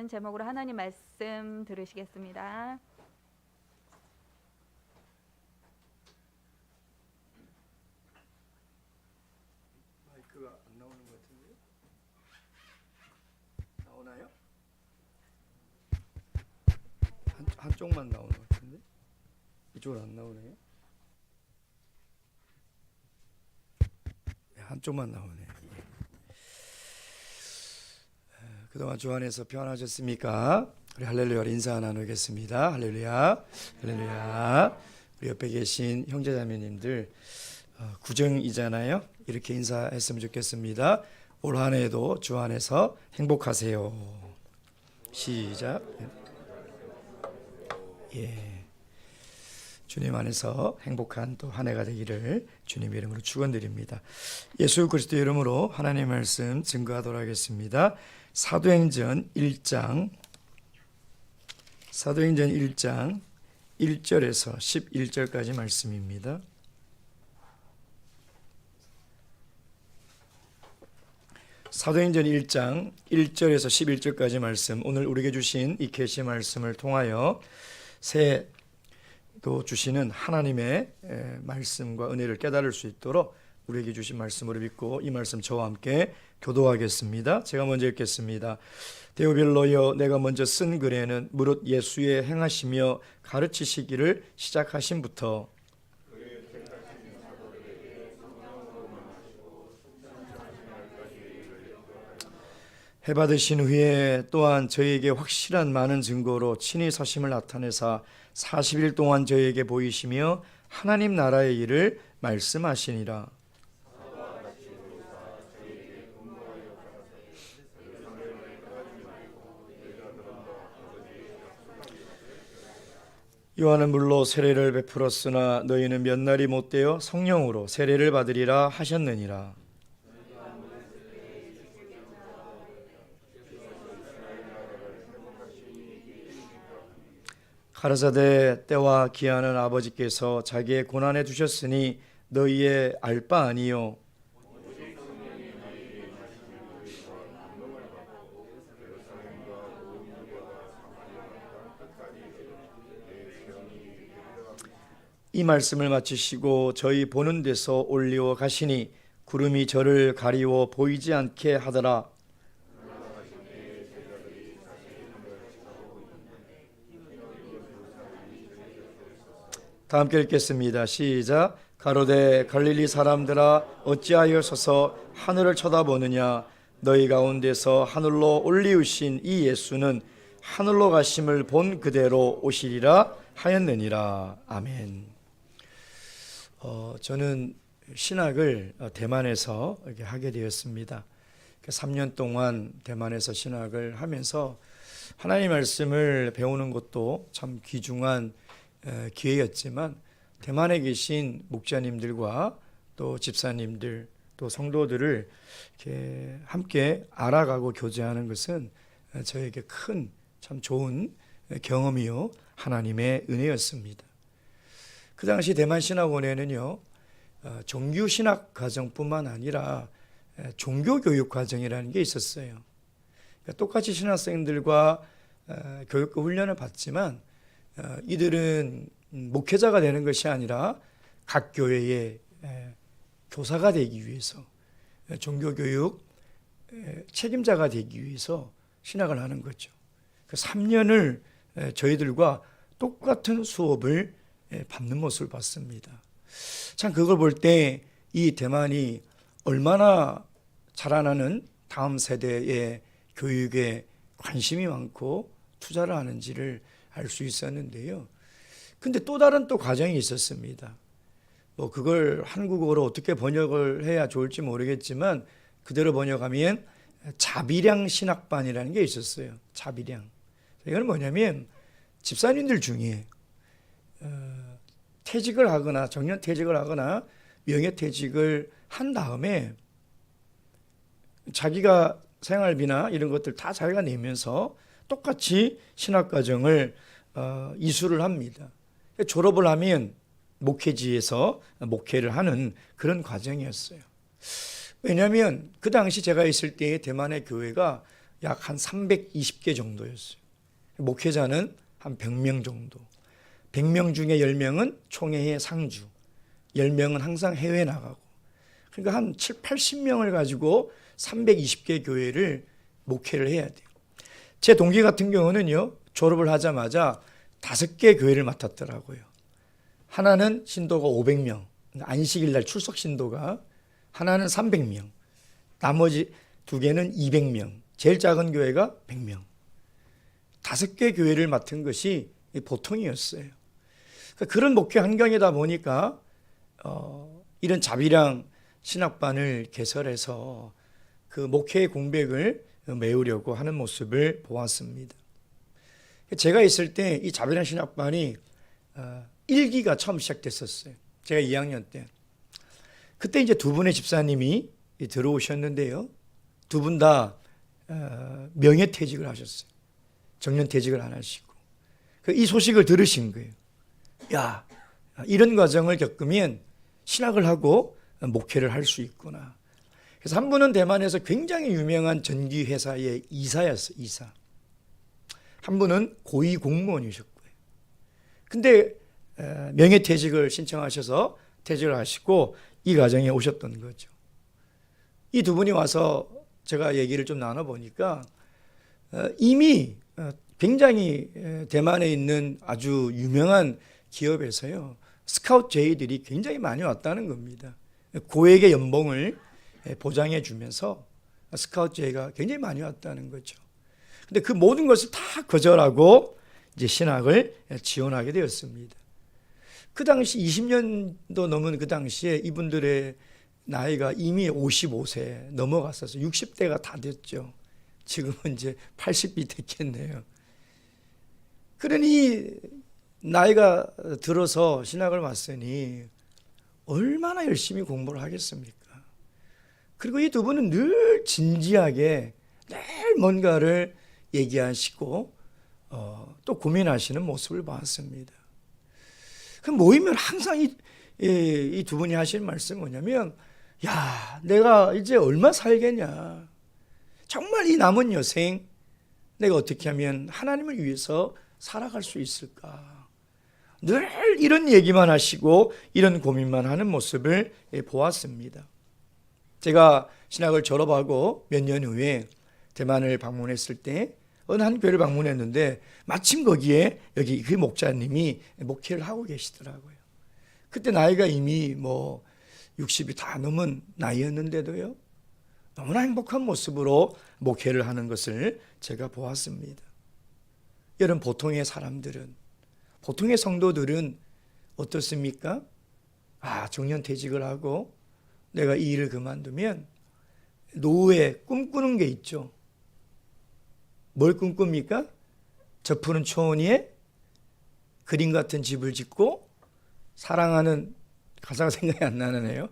라는 제목으로 하나님 말씀 들으시겠습니다. 마이크가 안 나오는 것 같은데요? 나오나요? 한쪽만 나오는 것 같은데? 이쪽은 안 나오네요? 네, 한쪽만 나오네요. 그동안 주 안에서 평안하셨습니까? 우리 할렐루야로 인사 나누겠습니다. 할렐루야, 할렐루야. 우리 옆에 계신 형제자매님들 구정이잖아요. 이렇게 인사했으면 좋겠습니다. 올 한 해도 주 안에서 행복하세요. 시작. 예. 주님 안에서 행복한 또 한 해가 되기를 주님 이름으로 축원드립니다. 예수 그리스도 이름으로 하나님의 말씀 증거하도록 하겠습니다. 사도행전 1장 1절에서 11절까지 말씀입니다. 사도행전 1장 1절에서 11절까지 말씀, 오늘 우리에게 주신 이 계시 말씀을 통하여 새도 주시는 하나님의 말씀과 은혜를 깨달을 수 있도록 우리에게 주신 말씀으로 믿고 이 말씀 저와 함께 교도하겠습니다. 제가 먼저 읽겠습니다. 데오빌로여, 내가 먼저 쓴 글에는 무릇 예수의 행하시며 가르치시기를 시작하신부터 해받으신 후에 또한 저희에게 확실한 많은 증거로 친히 사심을 나타내사 40일 동안 저희에게 보이시며 하나님 나라의 일을 말씀하시니라. 요한은 물로 세례를 베풀었으나 너희는 몇 날이 못되어 성령으로 세례를 받으리라 하셨느니라. 가라사대 때와 기한은 아버지께서 자기의 고난에 두셨으니 너희의 알 바 아니요 이 말씀을 마치시고 저희 보는 데서 올리워 가시니 구름이 저를 가리워 보이지 않게 하더라. 다 함께 읽겠습니다. 시작. 가로되 갈릴리 사람들아, 어찌하여 서서 하늘을 쳐다보느냐. 너희 가운데서 하늘로 올리우신 이 예수는 하늘로 가심을 본 그대로 오시리라 하였느니라. 아멘. 저는 신학을 대만에서 이렇게 하게 되었습니다. 3년 동안 대만에서 신학을 하면서 하나님의 말씀을 배우는 것도 참 귀중한 기회였지만 대만에 계신 목자님들과 또 집사님들 또 성도들을 이렇게 함께 알아가고 교제하는 것은 저에게 큰 참 좋은 경험이요 하나님의 은혜였습니다. 그 당시 대만 신학원에는요 종교 신학 과정뿐만 아니라 종교 교육 과정이라는 게 있었어요. 그러니까 똑같이 신학생들과 교육과 훈련을 받지만 이들은 목회자가 되는 것이 아니라 각 교회의 교사가 되기 위해서 종교교육 책임자가 되기 위해서 신학을 하는 거죠. 그 3년을 저희들과 똑같은 수업을 받는 모습을 봤습니다. 참 그걸 볼 때 이 대만이 얼마나 자라나는 다음 세대의 교육에 관심이 많고 투자를 하는지를 알 수 있었는데요. 근데 또 다른 또 과정이 있었습니다. 뭐 그걸 한국어로 어떻게 번역을 해야 좋을지 모르겠지만 그대로 번역하면 자비량 신학반이라는 게 있었어요. 자비량. 이건 뭐냐면 집사님들 중에 퇴직을 하거나 정년퇴직을 하거나 명예퇴직을 한 다음에 자기가 생활비나 이런 것들 다 자기가 내면서 똑같이 신학과정을 이수를 합니다. 졸업을 하면 목회지에서 목회를 하는 그런 과정이었어요. 왜냐하면 그 당시 제가 있을 때 대만의 교회가 약 한 320개 정도였어요. 목회자는 한 100명 정도. 100명 중에 10명은 총회의 상주, 10명은 항상 해외 나가고. 그러니까 한 7, 80명을 가지고 320개 교회를 목회를 해야 돼요. 제 동기 같은 경우는요, 졸업을 하자마자 5개 교회를 맡았더라고요. 하나는 신도가 500명, 안식일 날 출석 신도가, 하나는 300명, 나머지 2개는 200명, 제일 작은 교회가 100명. 5개 교회를 맡은 것이 보통이었어요. 그런 목회 환경이다 보니까 이런 자비랑 신학반을 개설해서 그 목회의 공백을 메우려고 하는 모습을 보았습니다. 제가 있을 때 이 자비랑 신학반이 1기가 처음 시작됐었어요. 제가 2학년 때. 그때 이제 두 분의 집사님이 들어오셨는데요. 두 분 다 명예퇴직을 하셨어요. 정년퇴직을 안 하시고. 이 소식을 들으신 거예요. 야, 이런 과정을 겪으면 신학을 하고 목회를 할 수 있구나. 그래서 한 분은 대만에서 굉장히 유명한 전기회사의 이사였어요. 이사. 한 분은 고위 공무원이셨고요. 근데 명예퇴직을 신청하셔서 퇴직을 하시고 이 과정에 오셨던 거죠. 이 두 분이 와서 제가 얘기를 좀 나눠보니까 이미 굉장히 대만에 있는 아주 유명한 기업에서요, 스카우트 제이들이 굉장히 많이 왔다는 겁니다. 고액의 연봉을 보장해 주면서 스카우트 제이가 굉장히 많이 왔다는 거죠. 근데 그 모든 것을 다 거절하고 이제 신학을 지원하게 되었습니다. 그 당시 20년도 넘은 그 당시에 이분들의 나이가 이미 55세 넘어갔어서 60대가 다 됐죠. 지금은 이제 80이 됐겠네요. 그러니 나이가 들어서 신학을 왔으니 얼마나 열심히 공부를 하겠습니까? 그리고 이 두 분은 늘 진지하게 늘 뭔가를 얘기하시고 또 고민하시는 모습을 봤습니다. 그 모이면 항상 이 두 분이 하시는 말씀은 뭐냐면, 야, 내가 이제 얼마 살겠냐. 정말 이 남은 여생 내가 어떻게 하면 하나님을 위해서 살아갈 수 있을까. 늘 이런 얘기만 하시고 이런 고민만 하는 모습을 보았습니다. 제가 신학을 졸업하고 몇 년 후에 대만을 방문했을 때 어느 한 교회를 방문했는데 마침 거기에 여기 그 목자님이 목회를 하고 계시더라고요. 그때 나이가 이미 60이 다 넘은 나이였는데도요, 너무나 행복한 모습으로 목회를 하는 것을 제가 보았습니다. 여러분, 보통의 사람들은, 보통의 성도들은 어떻습니까? 정년퇴직을 하고 내가 이 일을 그만두면 노후에 꿈꾸는 게 있죠. 뭘 꿈꿉니까? 저 푸른 초원 위에 그림 같은 집을 짓고 사랑하는, 가사가 생각이 안 나네요.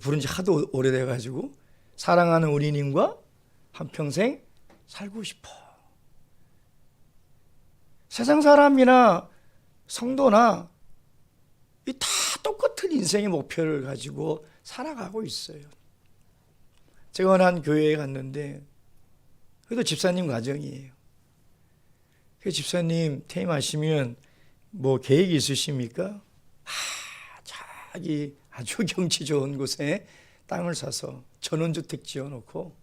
부른 지 하도 오래돼가지고 사랑하는 우리님과 한평생 살고 싶어. 세상 사람이나 성도나 다 똑같은 인생의 목표를 가지고 살아가고 있어요. 제가 어느 한 교회에 갔는데 그래도 집사님 가정이에요. 그 집사님 퇴임하시면 계획이 있으십니까? 자기 아주 경치 좋은 곳에 땅을 사서 전원주택 지어놓고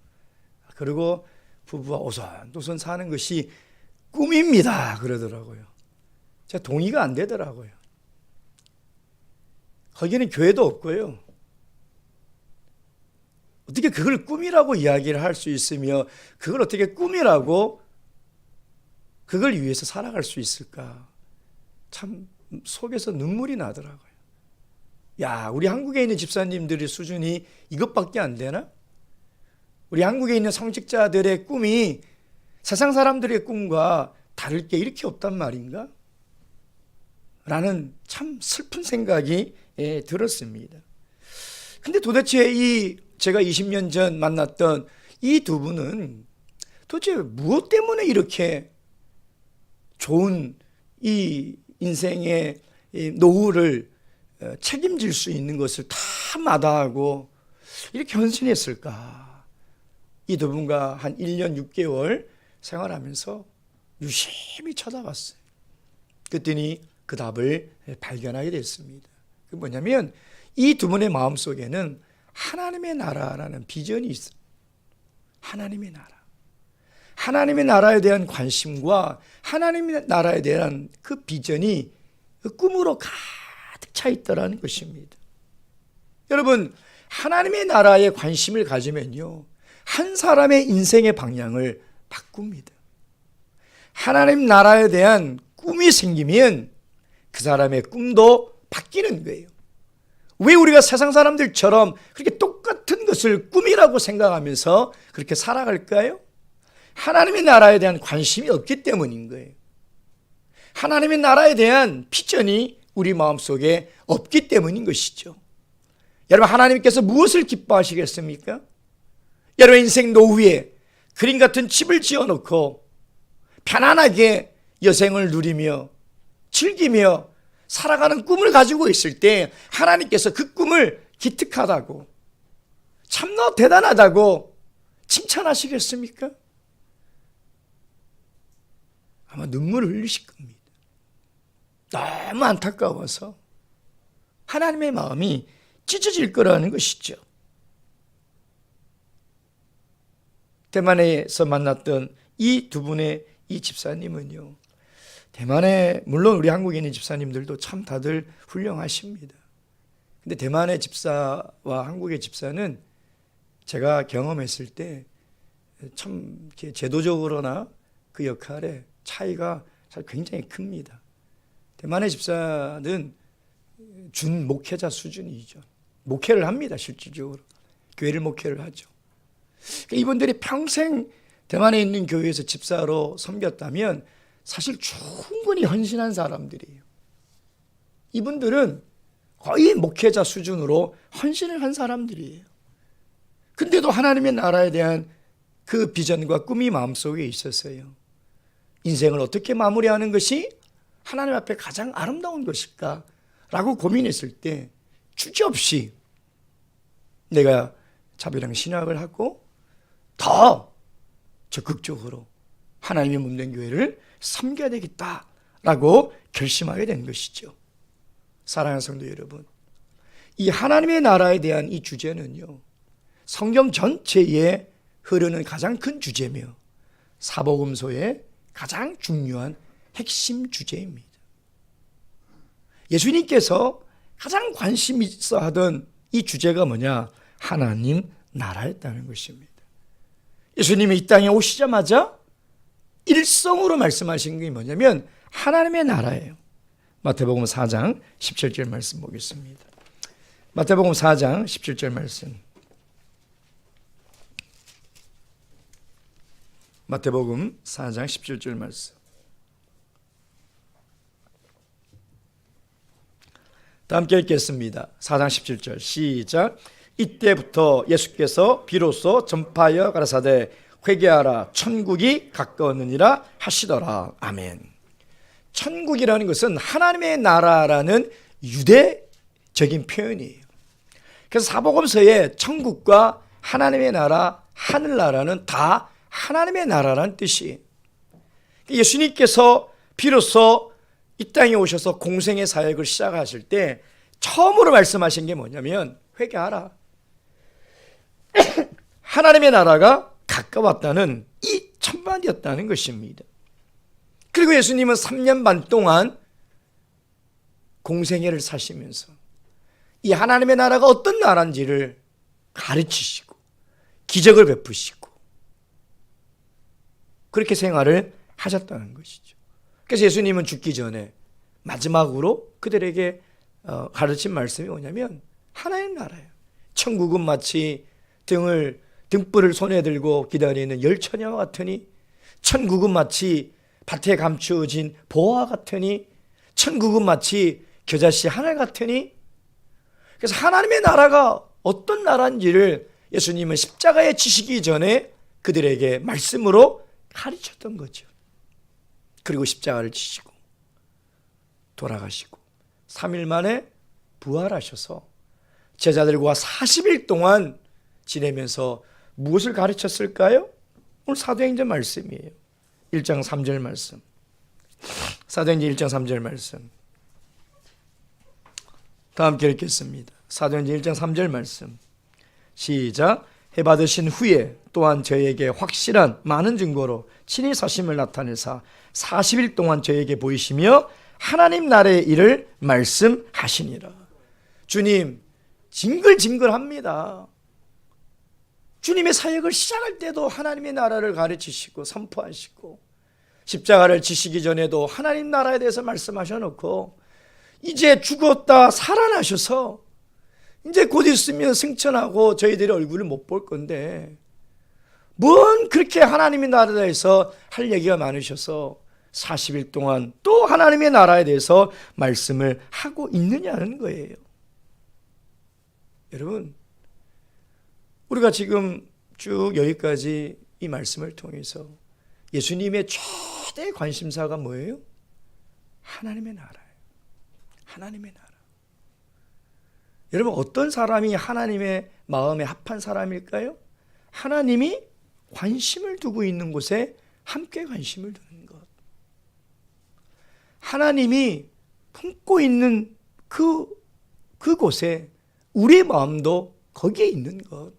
그리고 부부와 오손도손 사는 것이 꿈입니다 그러더라고요. 제가 동의가 안 되더라고요. 거기는 교회도 없고요. 어떻게 그걸 꿈이라고 이야기를 할 수 있으며 그걸 어떻게 꿈이라고 그걸 위해서 살아갈 수 있을까? 참 속에서 눈물이 나더라고요. 야, 우리 한국에 있는 집사님들의 수준이 이것밖에 안 되나? 우리 한국에 있는 성직자들의 꿈이 세상 사람들의 꿈과 다를 게 이렇게 없단 말인가? 라는 참 슬픈 생각이 들었습니다. 근데 도대체 제가 20년 전 만났던 이 두 분은 도대체 무엇 때문에 이렇게 좋은 이 인생의 노후를 책임질 수 있는 것을 다 마다하고 이렇게 헌신했을까? 이 두 분과 한 1년 6개월 생활하면서 유심히 찾아봤어요. 그랬더니 그 답을 발견하게 됐습니다. 그 뭐냐면 이 두 분의 마음속에는 하나님의 나라라는 비전이 있어요. 하나님의 나라. 하나님의 나라에 대한 관심과 하나님의 나라에 대한 그 비전이 그 꿈으로 가득 차 있다는 것입니다. 여러분, 하나님의 나라에 관심을 가지면요, 한 사람의 인생의 방향을 바꿉니다. 하나님 나라에 대한 꿈이 생기면 그 사람의 꿈도 바뀌는 거예요. 왜 우리가 세상 사람들처럼 그렇게 똑같은 것을 꿈이라고 생각하면서 그렇게 살아갈까요? 하나님의 나라에 대한 관심이 없기 때문인 거예요. 하나님의 나라에 대한 비전이 우리 마음속에 없기 때문인 것이죠. 여러분, 하나님께서 무엇을 기뻐하시겠습니까? 여러분 인생 노후에 그림 같은 집을 지어놓고 편안하게 여생을 누리며 즐기며 살아가는 꿈을 가지고 있을 때 하나님께서 그 꿈을 기특하다고, 참나 대단하다고 칭찬하시겠습니까? 아마 눈물을 흘리실 겁니다. 너무 안타까워서 하나님의 마음이 찢어질 거라는 것이죠. 대만에서 만났던 이 두 분의 이 집사님은요, 대만에 물론 우리 한국에 있는 집사님들도 참 다들 훌륭하십니다. 근데 대만의 집사와 한국의 집사는 제가 경험했을 때 참 제도적으로나 그 역할에 차이가 굉장히 큽니다. 대만의 집사는 준 목회자 수준이죠. 목회를 합니다. 실질적으로 교회를 목회를 하죠. 이분들이 평생 대만에 있는 교회에서 집사로 섬겼다면 사실 충분히 헌신한 사람들이에요. 이분들은 거의 목회자 수준으로 헌신을 한 사람들이에요. 근데도 하나님의 나라에 대한 그 비전과 꿈이 마음속에 있었어요. 인생을 어떻게 마무리하는 것이 하나님 앞에 가장 아름다운 것일까? 라고 고민했을 때 주저없이 내가 자비랑 신학을 하고 더 적극적으로 하나님의 몸된 교회를 섬겨야 되겠다라고 결심하게 된 것이죠. 사랑하는 성도 여러분, 이 하나님의 나라에 대한 이 주제는요, 성경 전체에 흐르는 가장 큰 주제며 사복음서의 가장 중요한 핵심 주제입니다. 예수님께서 가장 관심 있어 하던 이 주제가 뭐냐? 하나님 나라였다는 것입니다. 예수님이 이 땅에 오시자마자 일성으로 말씀하신 게 뭐냐면 하나님의 나라예요. 마태복음 4장 17절 말씀 보겠습니다. 마태복음 4장 17절 말씀. 마태복음 4장 17절 말씀. 다 함께 읽겠습니다. 4장 17절 시작. 이때부터 예수께서 비로소 전파하여 가라사대 회개하라 천국이 가까웠느니라 하시더라. 아멘. 천국이라는 것은 하나님의 나라라는 유대적인 표현이에요. 그래서 사복음서에 천국과 하나님의 나라, 하늘나라는 다 하나님의 나라라는 뜻이에요. 예수님께서 비로소 이 땅에 오셔서 공생의 사역을 시작하실 때 처음으로 말씀하신 게 뭐냐면 회개하라. 하나님의 나라가 가까웠다는 이 천만이었다는 것입니다. 그리고 예수님은 3년 반 동안 공생애를 사시면서 이 하나님의 나라가 어떤 나라인지를 가르치시고 기적을 베푸시고 그렇게 생활을 하셨다는 것이죠. 그래서 예수님은 죽기 전에 마지막으로 그들에게 가르친 말씀이 뭐냐면 하나님 나라예요. 천국은 마치 등불을 손에 들고 기다리는 열처녀와 같으니, 천국은 마치 밭에 감추어진 보화 같으니, 천국은 마치 겨자씨 하늘 같으니. 그래서 하나님의 나라가 어떤 나라인지를 예수님은 십자가에 지시기 전에 그들에게 말씀으로 가르쳤던 거죠. 그리고 십자가를 지시고 돌아가시고 3일 만에 부활하셔서 제자들과 40일 동안 지내면서 무엇을 가르쳤을까요? 오늘 사도행전 말씀이에요. 1장 3절 말씀. 사도행전 1장 3절 말씀. 다 함께 읽겠습니다. 사도행전 1장 3절 말씀. 시작. 해 받으신 후에 또한 저에게 확실한 많은 증거로 친히 사심을 나타내사 40일 동안 저에게 보이시며 하나님 나라의 일을 말씀하시니라. 주님 징글징글합니다. 주님의 사역을 시작할 때도 하나님의 나라를 가르치시고 선포하시고, 십자가를 지시기 전에도 하나님 나라에 대해서 말씀하셔놓고, 이제 죽었다 살아나셔서 이제 곧 있으면 승천하고 저희들이 얼굴을 못 볼 건데 뭔 그렇게 하나님의 나라에 대해서 할 얘기가 많으셔서 40일 동안 또 하나님의 나라에 대해서 말씀을 하고 있느냐는 거예요. 여러분, 우리가 지금 쭉 여기까지 이 말씀을 통해서 예수님의 최대 관심사가 뭐예요? 하나님의 나라예요. 하나님의 나라. 여러분, 어떤 사람이 하나님의 마음에 합한 사람일까요? 하나님이 관심을 두고 있는 곳에 함께 관심을 두는 것. 하나님이 품고 있는 그곳에 우리의 마음도 거기에 있는 것.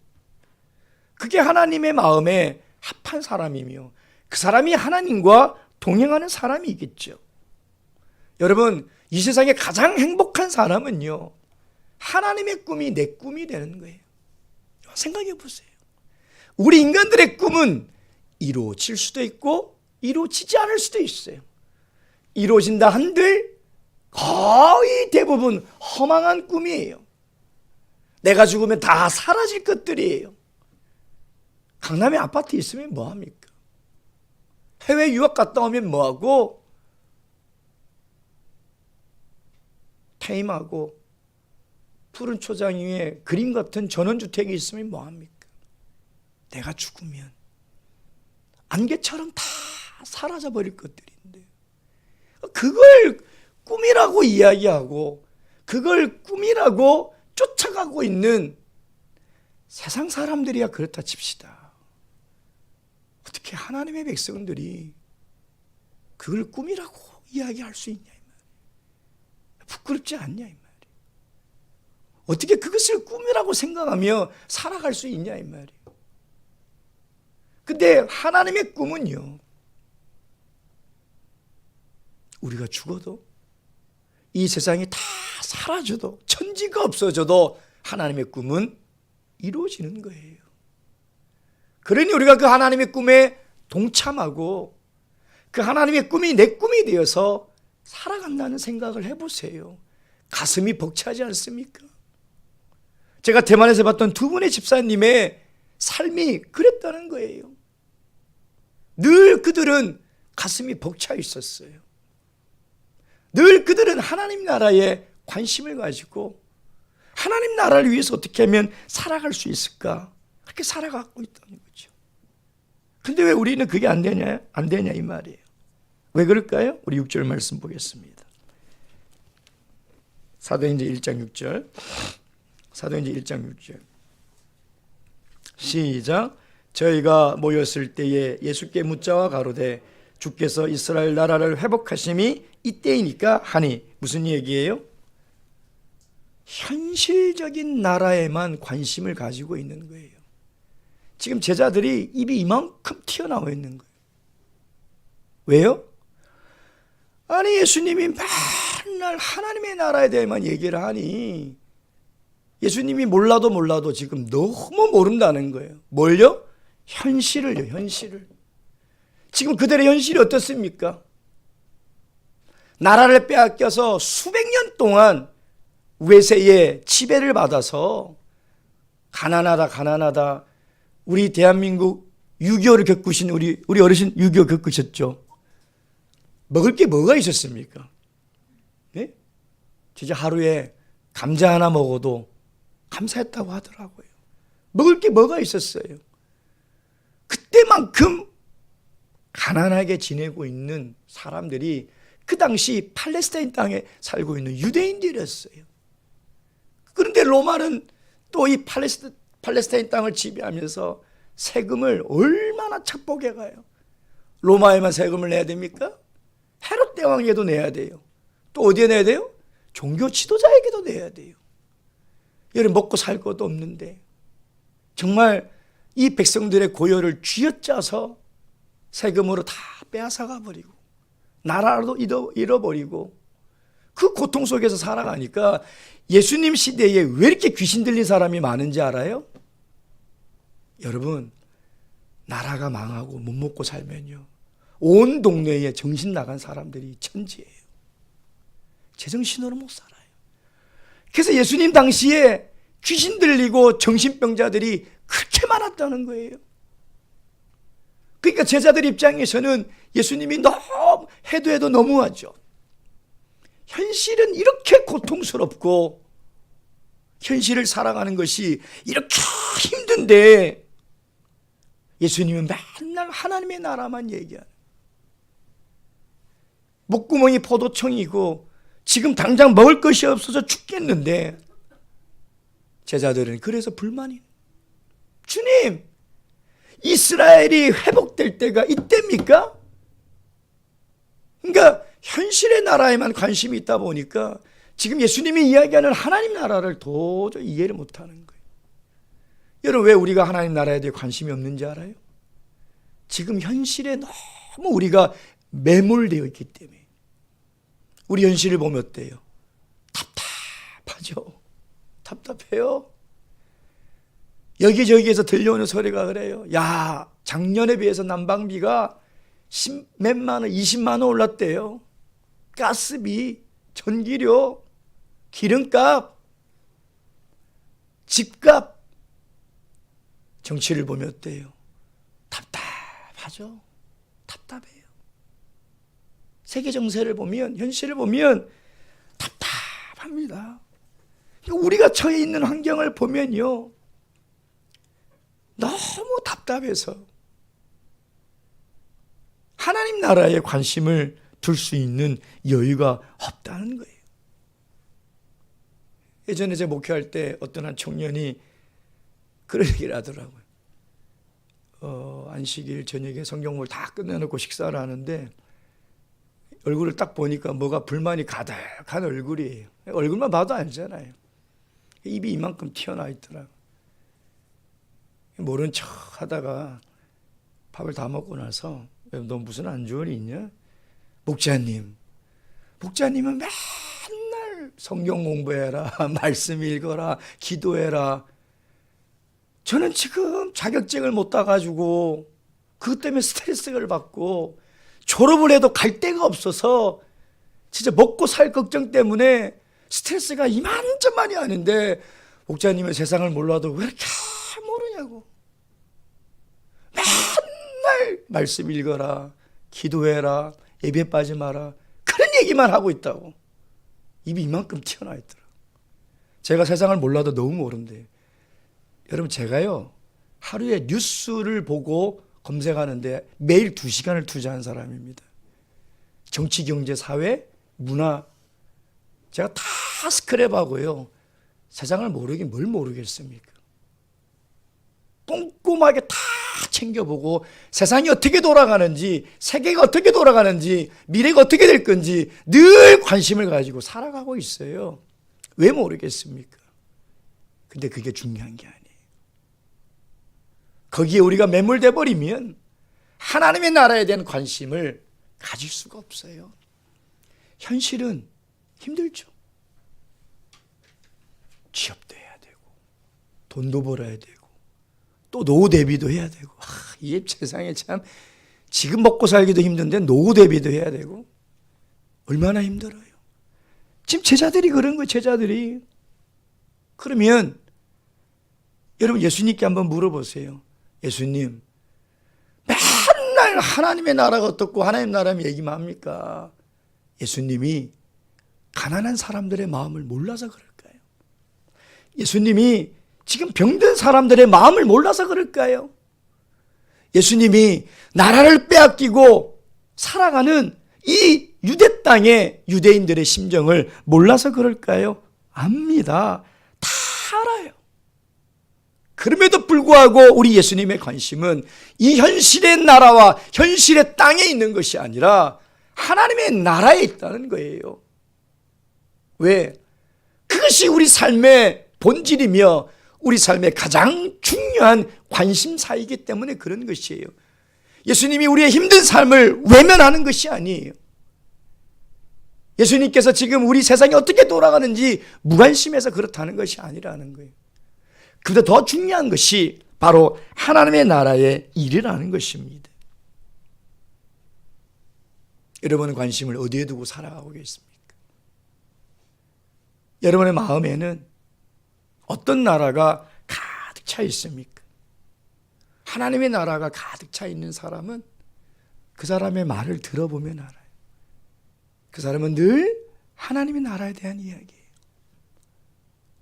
그게 하나님의 마음에 합한 사람이며 그 사람이 하나님과 동행하는 사람이겠죠. 여러분, 이 세상에 가장 행복한 사람은요, 하나님의 꿈이 내 꿈이 되는 거예요. 생각해 보세요. 우리 인간들의 꿈은 이루어질 수도 있고 이루어지지 않을 수도 있어요. 이루어진다 한들 거의 대부분 허망한 꿈이에요. 내가 죽으면 다 사라질 것들이에요. 강남에 아파트 있으면 뭐합니까? 해외 유학 갔다 오면 뭐하고? 퇴임하고 푸른 초장 위에 그림 같은 전원주택이 있으면 뭐합니까? 내가 죽으면 안개처럼 다 사라져버릴 것들인데, 그걸 꿈이라고 이야기하고 그걸 꿈이라고 쫓아가고 있는 세상 사람들이야 그렇다 칩시다. 어떻게 하나님의 백성들이 그걸 꿈이라고 이야기할 수 있냐 이 말이에요. 부끄럽지 않냐 이 말이에요. 어떻게 그것을 꿈이라고 생각하며 살아갈 수 있냐 이 말이에요. 근데 하나님의 꿈은요, 우리가 죽어도 이 세상이 다 사라져도 천지가 없어져도 하나님의 꿈은 이루어지는 거예요. 그러니 우리가 그 하나님의 꿈에 동참하고 그 하나님의 꿈이 내 꿈이 되어서 살아간다는 생각을 해보세요. 가슴이 벅차지 않습니까? 제가 대만에서 봤던 두 분의 집사님의 삶이 그랬다는 거예요. 늘 그들은 가슴이 벅차 있었어요. 늘 그들은 하나님 나라에 관심을 가지고 하나님 나라를 위해서 어떻게 하면 살아갈 수 있을까? 그렇게 살아가고 있다는 거죠. 근데 왜 우리는 그게 안 되냐 이 말이에요. 왜 그럴까요? 우리 6절 말씀 보겠습니다. 사도행전 1장 6절. 사도행전 1장 6절. 시작. 저희가 모였을 때에 예수께 묻자와 가로되 주께서 이스라엘 나라를 회복하심이 이때이니까 하니, 무슨 얘기예요? 현실적인 나라에만 관심을 가지고 있는 거예요. 지금 제자들이 입이 이만큼 튀어나와 있는 거예요. 왜요? 아니, 예수님이 맨날 하나님의 나라에 대해만 얘기를 하니 예수님이 몰라도 지금 너무 모른다는 거예요. 뭘요? 현실을요, 현실을. 지금 그들의 현실이 어떻습니까? 나라를 빼앗겨서 수백 년 동안 외세의 지배를 받아서 가난하다. 우리 대한민국 6.25를 겪으신 우리 어르신 6.25 겪으셨죠? 먹을 게 뭐가 있었습니까? 네? 진짜 하루에 감자 하나 먹어도 감사했다고 하더라고요. 먹을 게 뭐가 있었어요? 그때만큼 가난하게 지내고 있는 사람들이 그 당시 팔레스타인 땅에 살고 있는 유대인들이었어요. 그런데 로마는 또 이 팔레스타인 땅을 지배하면서 세금을 얼마나 착복해 가요. 로마에만 세금을 내야 됩니까? 헤롯 대왕에게도 내야 돼요. 또 어디에 내야 돼요? 종교 지도자에게도 내야 돼요. 여러분, 먹고 살 것도 없는데 정말 이 백성들의 고열을 쥐어짜서 세금으로 다 빼앗아가 버리고 나라도 잃어버리고 그 고통 속에서 살아가니까 예수님 시대에 왜 이렇게 귀신 들린 사람이 많은지 알아요? 여러분, 나라가 망하고 못 먹고 살면요, 온 동네에 정신 나간 사람들이 천지예요. 제정신으로 못 살아요. 그래서 예수님 당시에 귀신 들리고 정신병자들이 그렇게 많았다는 거예요. 그러니까 제자들 입장에서는 예수님이 너무 해도 너무하죠. 현실은 이렇게 고통스럽고 현실을 살아가는 것이 이렇게 힘든데 예수님은 맨날 하나님의 나라만 얘기하는, 목구멍이 포도청이고 지금 당장 먹을 것이 없어서 죽겠는데 제자들은 그래서 불만이, 주님, 이스라엘이 회복될 때가 이때입니까? 그러니까 현실의 나라에만 관심이 있다 보니까 지금 예수님이 이야기하는 하나님 나라를 도저히 이해를 못하는 거예요. 여러분, 왜 우리가 하나님 나라에 대해 관심이 없는지 알아요? 지금 현실에 너무 우리가 매몰되어 있기 때문에. 우리 현실을 보면 어때요? 답답하죠. 답답해요. 여기저기에서 들려오는 소리가 그래요. 야, 작년에 비해서 난방비가 10몇만 원, 20만 원 올랐대요. 가스비, 전기료, 기름값, 집값. 정치를 보면 어때요? 답답하죠. 답답해요. 세계 정세를 보면, 현실을 보면 답답합니다. 우리가 처해 있는 환경을 보면요, 너무 답답해서 하나님 나라에 관심을 둘 수 있는 여유가 없다는 거예요. 예전에 제가 목회할 때 어떤 한 청년이 그런 얘기를 하더라고요. 안식일 저녁에 성경을 다 끝내놓고 식사를 하는데 얼굴을 딱 보니까 뭐가 불만이 가득한 얼굴이에요. 얼굴만 봐도 알잖아요. 입이 이만큼 튀어나와 있더라고요. 모른 척 하다가 밥을 다 먹고 나서, 너 무슨 안 좋은 일 있냐? 목자님은 맨날 성경 공부해라, 말씀 읽어라, 기도해라. 저는 지금 자격증을 못 따가지고 그것 때문에 스트레스를 받고 졸업을 해도 갈 데가 없어서 진짜 먹고 살 걱정 때문에 스트레스가 이만저만이 아닌데, 목자님은 세상을 몰라도 왜 이렇게 모르냐고. 맨날 말씀 읽어라, 기도해라, 예배 빠지 마라, 그런 얘기만 하고 있다고. 입이 이만큼 튀어나와 있더라. 제가 세상을 몰라도 너무 모른대요. 여러분, 제가요, 하루에 뉴스를 보고 검색하는데 매일 2시간을 투자한 사람입니다. 정치, 경제, 사회, 문화, 제가 다 스크랩하고요. 세상을 모르긴 뭘 모르겠습니까? 꼼꼼하게 다 챙겨보고 세상이 어떻게 돌아가는지, 세계가 어떻게 돌아가는지, 미래가 어떻게 될 건지 늘 관심을 가지고 살아가고 있어요. 왜 모르겠습니까? 근데 그게 중요한 게 아니에요. 거기에 우리가 매몰돼 버리면 하나님의 나라에 대한 관심을 가질 수가 없어요. 현실은 힘들죠. 취업도 해야 되고, 돈도 벌어야 되고, 또 노후 대비도 해야 되고. 이 세상에 참, 지금 먹고 살기도 힘든데 노후 대비도 해야 되고, 얼마나 힘들어요. 지금 제자들이 그런 거예요. 제자들이. 그러면 여러분, 예수님께 한번 물어보세요. 예수님, 맨날 하나님의 나라가 어떻고 하나님 나라면 얘기만 합니까? 예수님이 가난한 사람들의 마음을 몰라서 그럴까요? 예수님이 지금 병든 사람들의 마음을 몰라서 그럴까요? 예수님이 나라를 빼앗기고 살아가는 이 유대 땅의 유대인들의 심정을 몰라서 그럴까요? 압니다. 다 알아요. 그럼에도 불구하고 우리 예수님의 관심은 이 현실의 나라와 현실의 땅에 있는 것이 아니라 하나님의 나라에 있다는 거예요. 왜? 그것이 우리 삶의 본질이며 우리 삶의 가장 중요한 관심사이기 때문에 그런 것이에요. 예수님이 우리의 힘든 삶을 외면하는 것이 아니에요. 예수님께서 지금 우리 세상이 어떻게 돌아가는지 무관심해서 그렇다는 것이 아니라는 거예요. 그보다 더 중요한 것이 바로 하나님의 나라의 일이라는 것입니다. 여러분의 관심을 어디에 두고 살아가고 계십니까? 여러분의 마음에는 어떤 나라가 가득 차 있습니까? 하나님의 나라가 가득 차 있는 사람은 그 사람의 말을 들어보면 알아요. 그 사람은 늘 하나님의 나라에 대한 이야기예요.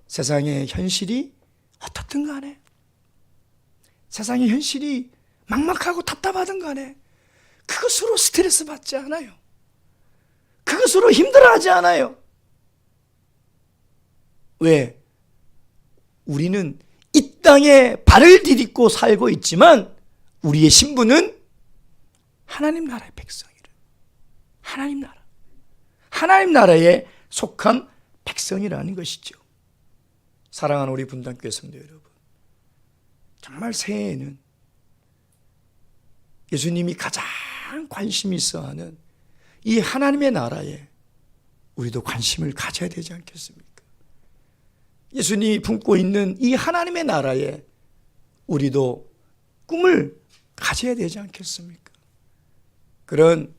세상의 현실이 어떻든 간에, 세상의 현실이 막막하고 답답하든 간에 그것으로 스트레스 받지 않아요. 그것으로 힘들어하지 않아요. 왜? 우리는 이 땅에 발을 디딛고 살고 있지만 우리의 신분은 하나님 나라의 백성이래. 하나님 나라. 하나님 나라에 속한 백성이라는 것이죠. 사랑하는 우리 분당교회 성도 여러분, 정말 새해에는 예수님이 가장 관심이 있어하는 이 하나님의 나라에 우리도 관심을 가져야 되지 않겠습니까? 예수님이 품고 있는 이 하나님의 나라에 우리도 꿈을 가져야 되지 않겠습니까? 그런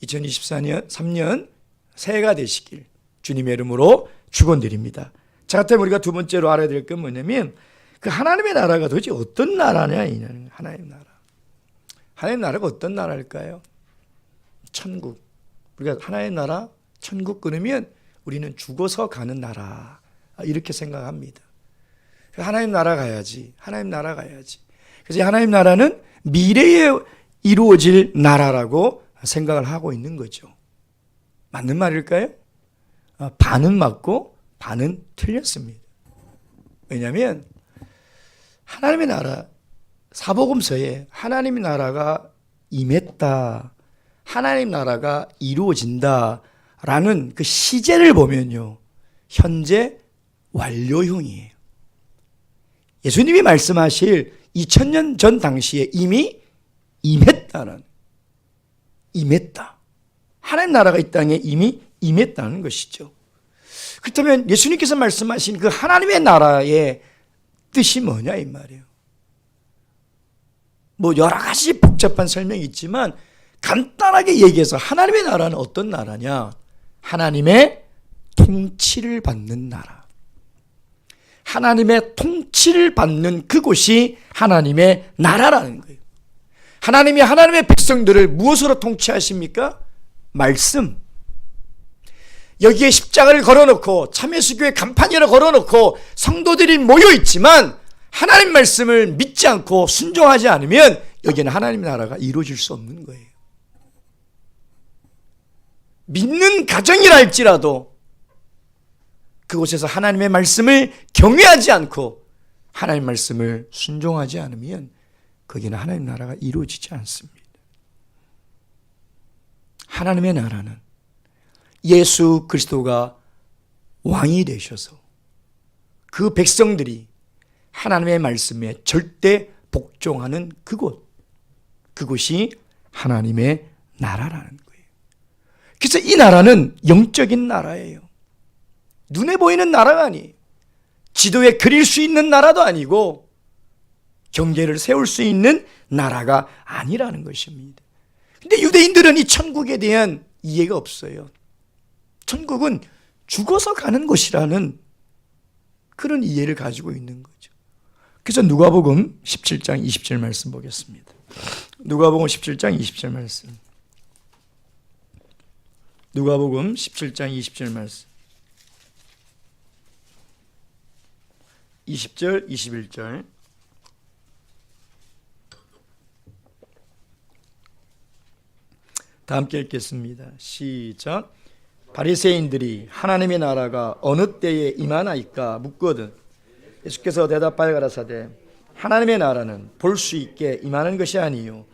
2024년 3년 새해가 되시길 주님의 이름으로 축원드립니다. 자, 그렇다면 우리가 두 번째로 알아야 될 건 뭐냐면 그 하나님의 나라가 도대체 어떤 나라냐, 이냐는 하나님 나라. 하나님 나라가 어떤 나라일까요? 천국. 우리가 하나의 나라, 천국 그러면 우리는 죽어서 가는 나라, 이렇게 생각합니다. 하나님 나라 가야지. 하나님 나라 가야지. 그래서 하나님 나라는 미래에 이루어질 나라라고 생각을 하고 있는 거죠. 맞는 말일까요? 반은 맞고 반은 틀렸습니다. 왜냐하면 하나님의 나라, 사복음서에 하나님의 나라가 임했다, 하나님 나라가 이루어진다라는 그 시제를 보면요, 현재 완료형이에요. 예수님이 말씀하실 2000년 전 당시에 이미 임했다. 하나님 나라가 이 땅에 이미 임했다는 것이죠. 그렇다면 예수님께서 말씀하신 그 하나님의 나라의 뜻이 뭐냐 이 말이에요. 뭐 여러 가지 복잡한 설명이 있지만 간단하게 얘기해서 하나님의 나라는 어떤 나라냐? 하나님의 통치를 받는 나라. 하나님의 통치를 받는 그곳이 하나님의 나라라는 거예요. 하나님이 하나님의 백성들을 무엇으로 통치하십니까? 말씀. 여기에 십자가를 걸어놓고 참예수교회 간판이라 걸어놓고 성도들이 모여있지만 하나님 말씀을 믿지 않고 순종하지 않으면 여기는 하나님의 나라가 이루어질 수 없는 거예요. 믿는 가정이라 할지라도 그곳에서 하나님의 말씀을 경외하지 않고 하나님의 말씀을 순종하지 않으면 거기는 하나님의 나라가 이루어지지 않습니다. 하나님의 나라는 예수 그리스도가 왕이 되셔서 그 백성들이 하나님의 말씀에 절대 복종하는 그곳이 하나님의 나라라는 거예요. 그래서 이 나라는 영적인 나라예요. 눈에 보이는 나라가 아니에요. 지도에 그릴 수 있는 나라도 아니고 경계를 세울 수 있는 나라가 아니라는 것입니다. 근데 유대인들은 이 천국에 대한 이해가 없어요. 천국은 죽어서 가는 곳이라는 그런 이해를 가지고 있는 거죠. 그래서 누가복음 17장 27 말씀 보겠습니다. 누가복음 17장 27 말씀. 누가복음 17장 27 말씀. 20절, 21절. 다 함께 읽겠습니다. 시작. 바리새인들이 하나님의 나라가 어느 때에 임하나이까 묻거든 예수께서 대답하여 가라사대 하나님의 나라는 볼 수 있게 임하는 것이 아니요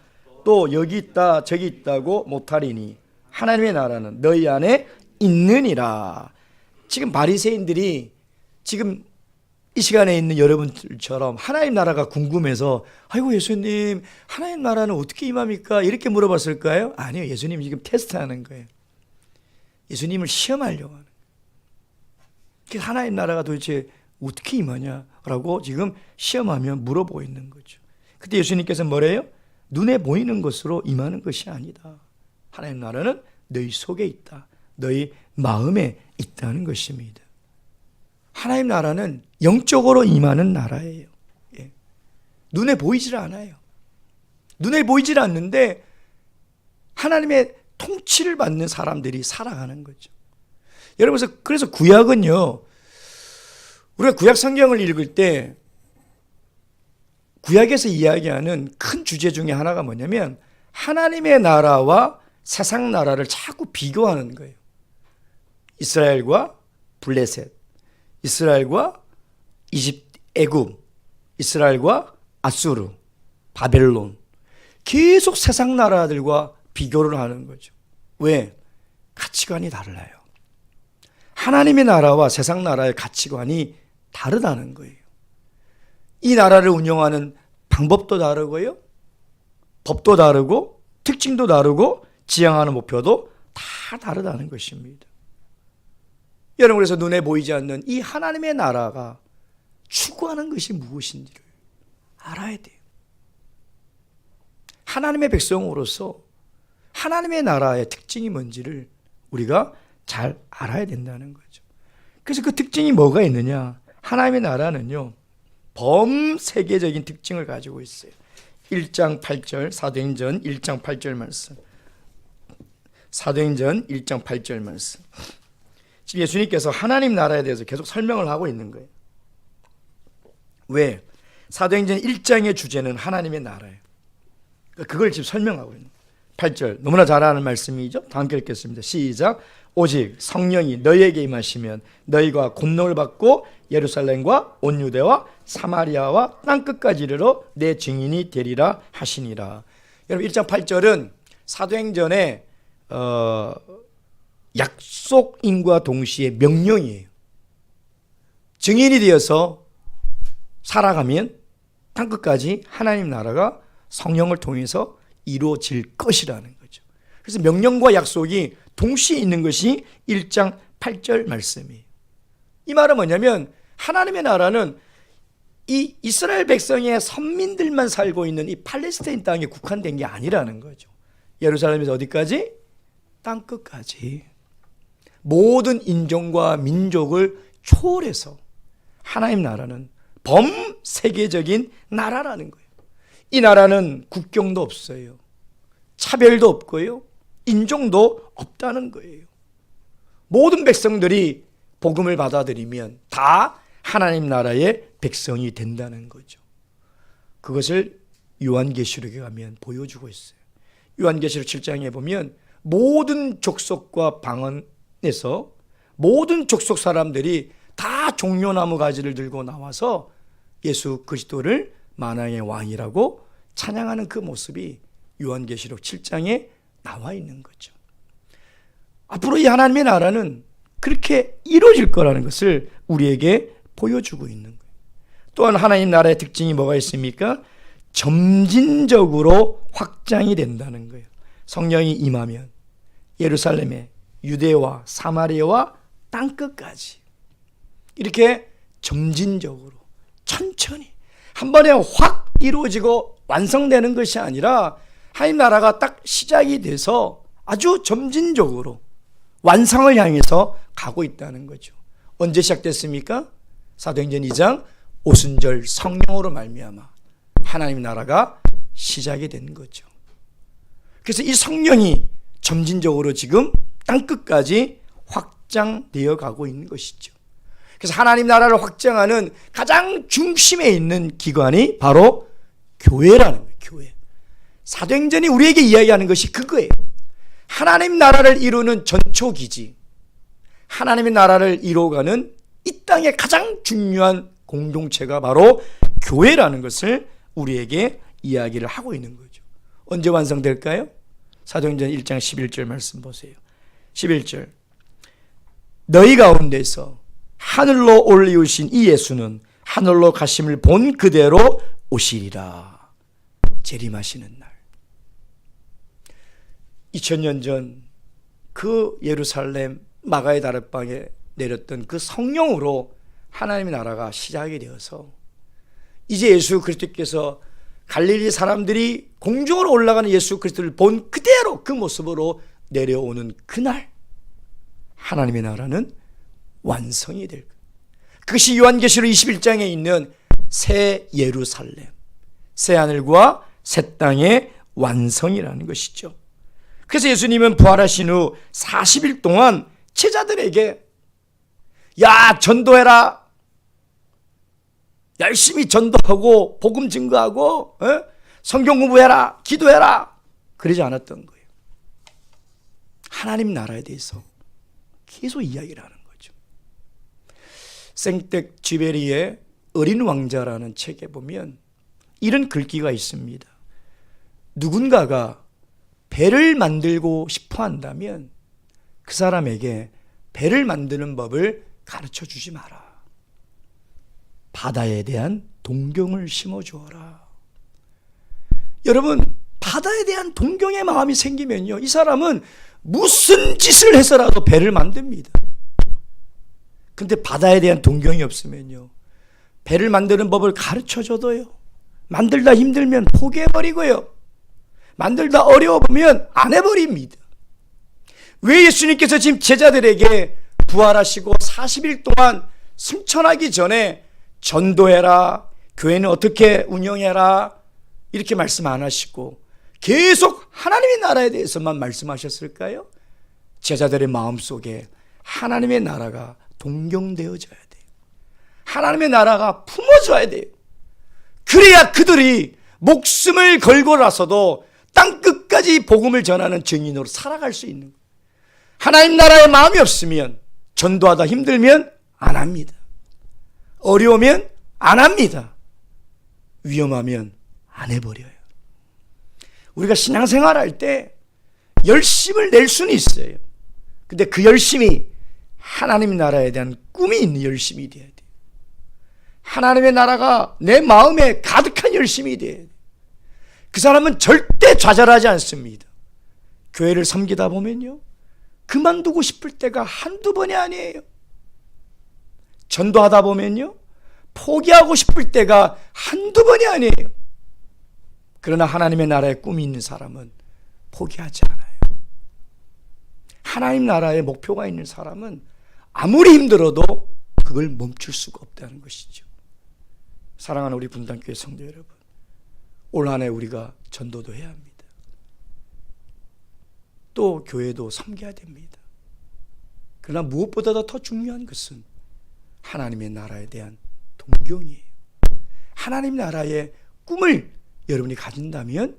또 여기 있다 저기 있다고 못하리니 하나님의 나라는 너희 안에 있느니라. 지금 바리새인들이 지금 이 시간에 있는 여러분들처럼 하나님 나라가 궁금해서 아이고 예수님 하나님 나라는 어떻게 임합니까? 이렇게 물어봤을까요? 아니요. 예수님이 지금 테스트하는 거예요. 예수님을 시험하려고 하는 거예요. 하나님 나라가 도대체 어떻게 임하냐라고 지금 시험하며 물어보고 있는 거죠. 그때 예수님께서 뭐래요? 눈에 보이는 것으로 임하는 것이 아니다. 하나님 나라는 너희 속에 있다. 너희 마음에 있다는 것입니다. 하나님 나라는 영적으로 임하는 나라예요. 예. 눈에 보이질 않아요. 눈에 보이질 않는데 하나님의 통치를 받는 사람들이 살아가는 거죠. 여러분, 그래서 구약은요, 우리가 구약 성경을 읽을 때 구약에서 이야기하는 큰 주제 중에 하나가 뭐냐면 하나님의 나라와 세상 나라를 자꾸 비교하는 거예요. 이스라엘과 블레셋, 이스라엘과 애굽, 이스라엘과 아수르, 바벨론, 계속 세상 나라들과 비교를 하는 거죠. 왜? 가치관이 달라요. 하나님의 나라와 세상 나라의 가치관이 다르다는 거예요. 이 나라를 운영하는 방법도 다르고요, 법도 다르고, 특징도 다르고, 지향하는 목표도 다 다르다는 것입니다. 여러분, 그래서 눈에 보이지 않는 이 하나님의 나라가 추구하는 것이 무엇인지를 알아야 돼요. 하나님의 백성으로서 하나님의 나라의 특징이 뭔지를 우리가 잘 알아야 된다는 거죠. 그래서 그 특징이 뭐가 있느냐? 하나님의 나라는요, 범세계적인 특징을 가지고 있어요. 1장 8절, 사도행전 1장 8절 말씀. 사도행전 1장 8절 말씀. 지금 예수님께서 하나님 나라에 대해서 계속 설명을 하고 있는 거예요. 왜? 사도행전 1장의 주제는 하나님의 나라예요. 그걸 지금 설명하고 있는 거예요. 8절 너무나 잘 아는 말씀이죠. 다 함께 읽겠습니다. 시작. 오직 성령이 너희에게 임하시면 너희가 권능을 받고 예루살렘과 온 유대와 사마리아와 땅끝까지 이르러 내 증인이 되리라 하시니라. 여러분, 1장 8절은 사도행전의 약속인과 동시에 명령이에요. 증인이 되어서 살아가면 땅끝까지 하나님 나라가 성령을 통해서 이루어질 것이라는 거죠. 그래서 명령과 약속이 동시에 있는 것이 1장 8절 말씀이에요. 이 말은 뭐냐면 하나님의 나라는 이 이스라엘 백성의 선민들만 살고 있는 이 팔레스타인 땅에 국한된 게 아니라는 거죠. 예루살렘에서 어디까지? 땅끝까지. 모든 인종과 민족을 초월해서 하나님 나라는 범세계적인 나라라는 거예요. 이 나라는 국경도 없어요. 차별도 없고요. 인종도 없다는 거예요. 모든 백성들이 복음을 받아들이면 다 하나님 나라의 백성이 된다는 거죠. 그것을 요한계시록에 가면 보여주고 있어요. 요한계시록 7장에 보면 모든 족속과 방언에서 모든 족속 사람들이 다 종려나무 가지를 들고 나와서 예수 그리스도를 만왕의 왕이라고 찬양하는 그 모습이 요한계시록 7장에 나와 있는 거죠. 앞으로 이 하나님의 나라는 그렇게 이루어질 거라는 것을 우리에게 보여주고 있는 거예요. 또한 하나님 나라의 특징이 뭐가 있습니까? 점진적으로 확장이 된다는 거예요. 성령이 임하면 예루살렘에 유대와 사마리아와 땅끝까지 이렇게 점진적으로 천천히 한 번에 확 이루어지고 완성되는 것이 아니라 하나님 나라가 딱 시작이 돼서 아주 점진적으로 완성을 향해서 가고 있다는 거죠. 언제 시작됐습니까? 사도행전 2장 오순절 성령으로 말미암아 하나님 나라가 시작이 된 거죠. 그래서 이 성령이 점진적으로 지금 땅끝까지 확장되어 가고 있는 것이죠. 그래서 하나님 나라를 확장하는 가장 중심에 있는 기관이 바로 교회라는 거예요. 교회. 사도행전이 우리에게 이야기하는 것이 그거예요. 하나님 나라를 이루는 전초기지, 하나님의 나라를 이루어가는 이 땅의 가장 중요한 공동체가 바로 교회라는 것을 우리에게 이야기를 하고 있는 거죠. 언제 완성될까요? 사도행전 1장 11절 말씀 보세요. 11절. 너희 가운데서 하늘로 올리우신 이 예수는 하늘로 가심을 본 그대로 오시리라. 재림하시는 날. 2000년 전 그 예루살렘 마가의 다락방에 내렸던 그 성령으로 하나님의 나라가 시작이 되어서 이제 예수 그리스도께서 갈릴리 사람들이 공중으로 올라가는 예수 그리스도를 본 그대로 그 모습으로 내려오는 그날 하나님의 나라는 완성이 될 거예요. 그것이 요한계시록 21장에 있는 새 예루살렘, 새 하늘과 새 땅의 완성이라는 것이죠. 그래서 예수님은 부활하신 후 40일 동안 제자들에게 야, 전도해라. 열심히 전도하고 복음 증거하고 성경 공부해라. 기도해라. 그러지 않았던 거예요. 하나님 나라에 대해서 계속 이야기를 하는 거죠. 생텍 쥐베리의 어린 왕자라는 책에 보면 이런 글귀가 있습니다. 누군가가 배를 만들고 싶어 한다면 그 사람에게 배를 만드는 법을 가르쳐 주지 마라. 바다에 대한 동경을 심어주어라. 여러분, 바다에 대한 동경의 마음이 생기면요, 이 사람은 무슨 짓을 해서라도 배를 만듭니다. 근데 바다에 대한 동경이 없으면요, 배를 만드는 법을 가르쳐 줘도요, 만들다 힘들면 포기해버리고요, 만들다 어려워 보면 안 해버립니다. 왜 예수님께서 지금 제자들에게 부활하시고 40일 동안 승천하기 전에 전도해라, 교회는 어떻게 운영해라 이렇게 말씀 안 하시고 계속 하나님의 나라에 대해서만 말씀하셨을까요? 제자들의 마음속에 하나님의 나라가 동경되어져야 돼요. 하나님의 나라가 품어져야 돼요. 그래야 그들이 목숨을 걸고라서도 땅끝까지 복음을 전하는 증인으로 살아갈 수 있는 거예요. 하나님 나라의 마음이 없으면 전도하다 힘들면 안 합니다. 어려우면 안 합니다. 위험하면 안 해버려요. 우리가 신앙생활 할 때 열심을 낼 수는 있어요. 근데 그 열심이 하나님의 나라에 대한 꿈이 있는 열심이 돼야 돼요. 하나님의 나라가 내 마음에 가득한 열심이 돼야 돼요. 그 사람은 절대 좌절하지 않습니다. 교회를 섬기다 보면요, 그만두고 싶을 때가 한두 번이 아니에요. 전도하다 보면요, 포기하고 싶을 때가 한두 번이 아니에요. 그러나 하나님의 나라에 꿈이 있는 사람은 포기하지 않아요. 하나님 나라에 목표가 있는 사람은 아무리 힘들어도 그걸 멈출 수가 없다는 것이죠. 사랑하는 우리 분당교회 성도 여러분, 올 한 해 우리가 전도도 해야 합니다. 또 교회도 섬겨야 됩니다. 그러나 무엇보다도 더 중요한 것은 하나님의 나라에 대한 동경이에요. 하나님 나라의 꿈을 여러분이 가진다면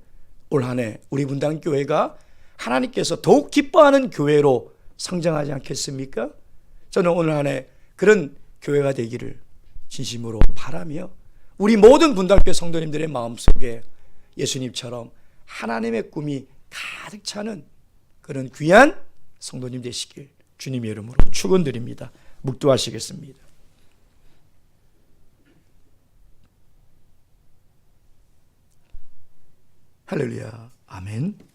올 한 해 우리 분당교회가 하나님께서 더욱 기뻐하는 교회로 성장하지 않겠습니까? 저는 오늘 한 해 그런 교회가 되기를 진심으로 바라며 우리 모든 분당교회 성도님들의 마음속에 예수님처럼 하나님의 꿈이 가득 차는 그런 귀한 성도님 되시길 주님의 이름으로 축원드립니다. 묵도하시겠습니다. 할렐루야. 아멘.